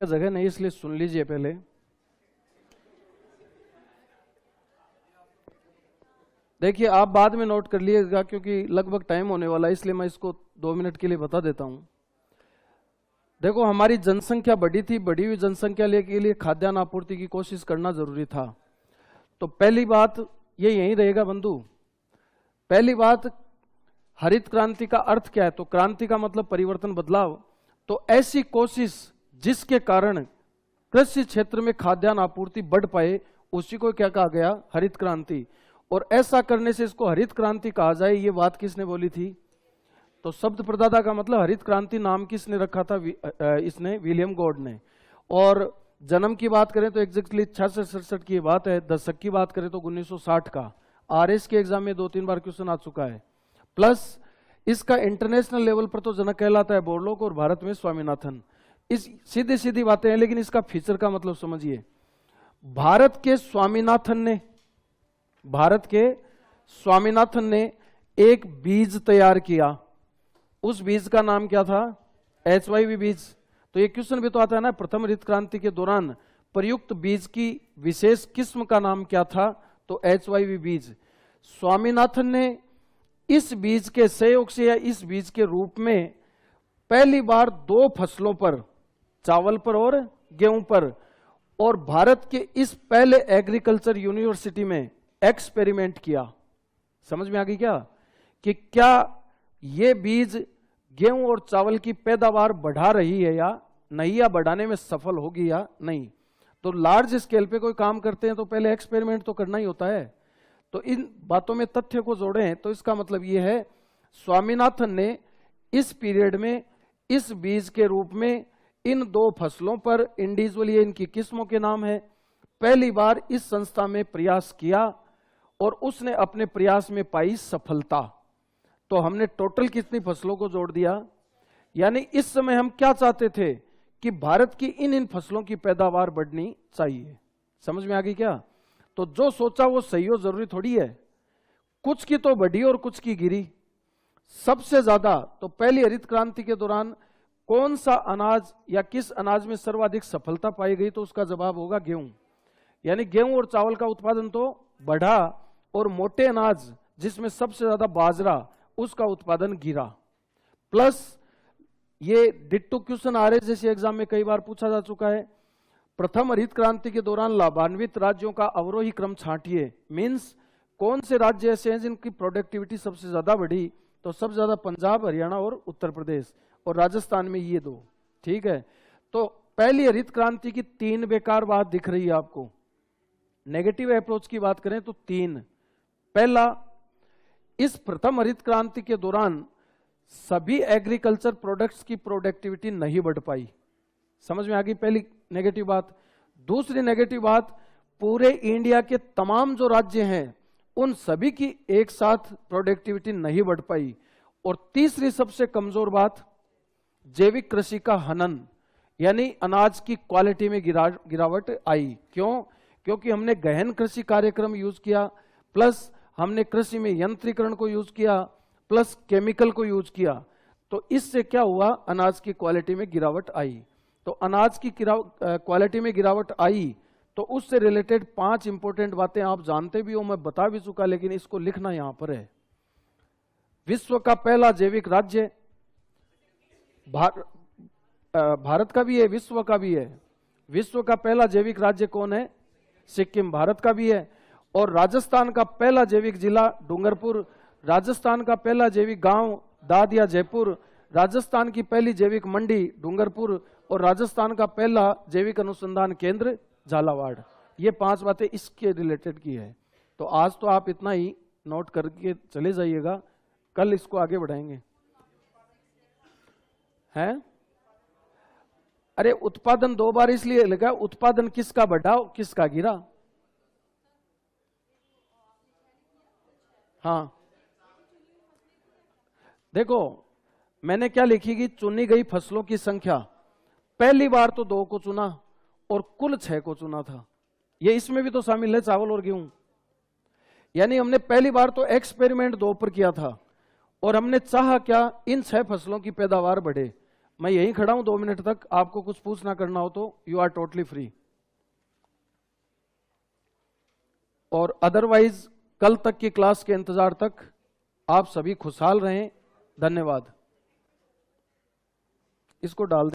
जगह नहीं, इसलिए सुन लीजिए पहले। देखिए, आप बाद में नोट कर लीजिएगा क्योंकि लगभग टाइम होने वाला है, इसलिए मैं इसको 2 मिनट के लिए बता देता हूं। देखो, हमारी जनसंख्या बढ़ी थी, बढ़ी हुई जनसंख्या के लिए खाद्यान्न आपूर्ति की कोशिश करना जरूरी था। तो पहली बात ये यही रहेगा बंधु। पहली बात, हरित क्रांति का अर्थ क्या है? तो क्रांति का मतलब परिवर्तन, बदलाव। तो ऐसी कोशिश जिसके कारण कृषि क्षेत्र में खाद्यान्न आपूर्ति बढ़ पाए, उसी को क्या कहा गया? हरित क्रांति। और ऐसा करने से इसको हरित क्रांति कहा जाए, ये बात किसने बोली थी? तो शब्द प्रदाता का मतलब हरित क्रांति नाम किसने रखा था? इसने, विलियम गॉड ने। और जन्म की बात करें तो एग्जैक्टली 66-67 की बात है। दशक की बात करें तो 1960 का। आरएस के एग्जाम में 2-3 बार क्वेश्चन आ चुका है। प्लस इसका इंटरनेशनल लेवल पर तो जनक कहलाता है बोरलॉग, और भारत में स्वामीनाथन। इस सीधी सीधी बातें हैं, लेकिन इसका फीचर का मतलब समझिए। भारत के स्वामीनाथन ने एक बीज तैयार किया। उस बीज का नाम क्या था? HYV बीज। तो ये क्वेश्चन भी तो आता है ना, प्रथम हरित क्रांति के दौरान प्रयुक्त बीज की विशेष किस्म का नाम क्या था? तो HYV बीज। स्वामीनाथन ने इस बीज के सहयोग से या इस बीज के रूप में पहली बार 2 फसलों पर, चावल पर और गेहूं पर, और भारत के इस पहले एग्रीकल्चर यूनिवर्सिटी में एक्सपेरिमेंट किया। समझ में आ गई क्या? कि क्या ये बीज गेहूं और चावल की पैदावार बढ़ा रही है या नहीं, या बढ़ाने में सफल होगी या नहीं। तो लार्ज स्केल पे कोई काम करते हैं तो पहले एक्सपेरिमेंट तो करना ही होता है। तो इन बातों में तथ्य को जोड़ें तो इसका मतलब ये है, स्वामीनाथन ने इस पीरियड में इस बीज के रूप में इन 2 फसलों पर, इंडिविजुअली इनकी किस्मों के नाम है, पहली बार इस संस्था में प्रयास किया और उसने अपने प्रयास में पाई सफलता। तो हमने टोटल कितनी फसलों को जोड़ दिया? यानी इस समय हम क्या चाहते थे कि भारत की इन फसलों की पैदावार बढ़नी चाहिए। समझ में आ गई क्या? तो जो सोचा वो सही हो जरूरी थोड़ी है। कुछ की तो बढ़ी और कुछ की गिरी। सबसे ज्यादा तो पहली हरित क्रांति के दौरान कौन सा अनाज या किस अनाज में सर्वाधिक सफलता पाई गई? तो उसका जवाब होगा गेहूं। यानी गेहूं और चावल का उत्पादन तो बढ़ा, और मोटे अनाज जिसमें सबसे ज्यादा बाजरा, उसका उत्पादन गिरा। प्लस ये डिट्टो क्वेश्चन आ रहे जैसे एग्जाम में कई बार पूछा जा चुका है, प्रथम हरित क्रांति के दौरान लाभान्वित राज्यों का अवरोही क्रम छांटिए। मींस कौन से राज्य ऐसे हैं जिनकी प्रोडक्टिविटी सबसे ज्यादा बढ़ी? तो सबसे ज्यादा पंजाब, हरियाणा और उत्तर प्रदेश, और राजस्थान में ये 2। ठीक है। तो पहली हरित क्रांति की 3 बेकार बात दिख रही है आपको। नेगेटिव अप्रोच की बात करें तो 3। पहला, इस प्रथम हरित क्रांति के दौरान सभी एग्रीकल्चर प्रोडक्ट्स की प्रोडक्टिविटी नहीं बढ़ पाई। समझ में आ गई पहली नेगेटिव बात। दूसरी नेगेटिव बात, पूरे इंडिया के तमाम जो राज्य हैं उन सभी की एक साथ प्रोडक्टिविटी नहीं बढ़ पाई। और तीसरी सबसे कमजोर बात, जैविक कृषि का हनन, यानी अनाज की क्वालिटी में गिरावट आई। क्यों? क्योंकि हमने गहन कृषि कार्यक्रम यूज किया, प्लस हमने कृषि में यंत्रीकरण को यूज किया, प्लस केमिकल को यूज किया। तो इससे क्या हुआ? अनाज की क्वालिटी में गिरावट आई। तो अनाज की क्वालिटी में गिरावट आई तो उससे रिलेटेड 5 इंपॉर्टेंट बातें आप जानते भी हो, मैं बता भी चुका, लेकिन इसको लिखना यहां पर है। विश्व का पहला जैविक राज्य भारत का भी है, विश्व का भी है। विश्व का पहला जैविक राज्य कौन है? सिक्किम, भारत का भी है। और राजस्थान का पहला जैविक जिला डूंगरपुर, राजस्थान का पहला जैविक गांव दादिया जयपुर, राजस्थान की पहली जैविक मंडी डूंगरपुर, और राजस्थान का पहला जैविक अनुसंधान केंद्र झालावाड़। ये 5 बातें इसके रिलेटेड की है। तो आज तो आप इतना ही नोट करके चले जाइएगा, कल इसको आगे बढ़ाएंगे। हैं? अरे उत्पादन 2 बार इसलिए लगा, उत्पादन किसका बढ़ा किसका गिरा। हाँ, देखो मैंने क्या लिखी कि चुनी गई फसलों की संख्या, पहली बार तो 2 को चुना और कुल 6 को चुना था। ये इसमें भी तो शामिल है चावल और गेहूं। यानी हमने पहली बार तो एक्सपेरिमेंट 2 पर किया था, और हमने चाहा क्या? इन 6 फसलों की पैदावार बढ़े। मैं यहीं खड़ा हूं 2 मिनट तक, आपको कुछ पूछना करना हो तो यू आर टोटली फ्री। और अदरवाइज कल तक की क्लास के इंतजार तक आप सभी खुशहाल रहें। धन्यवाद। इसको डाल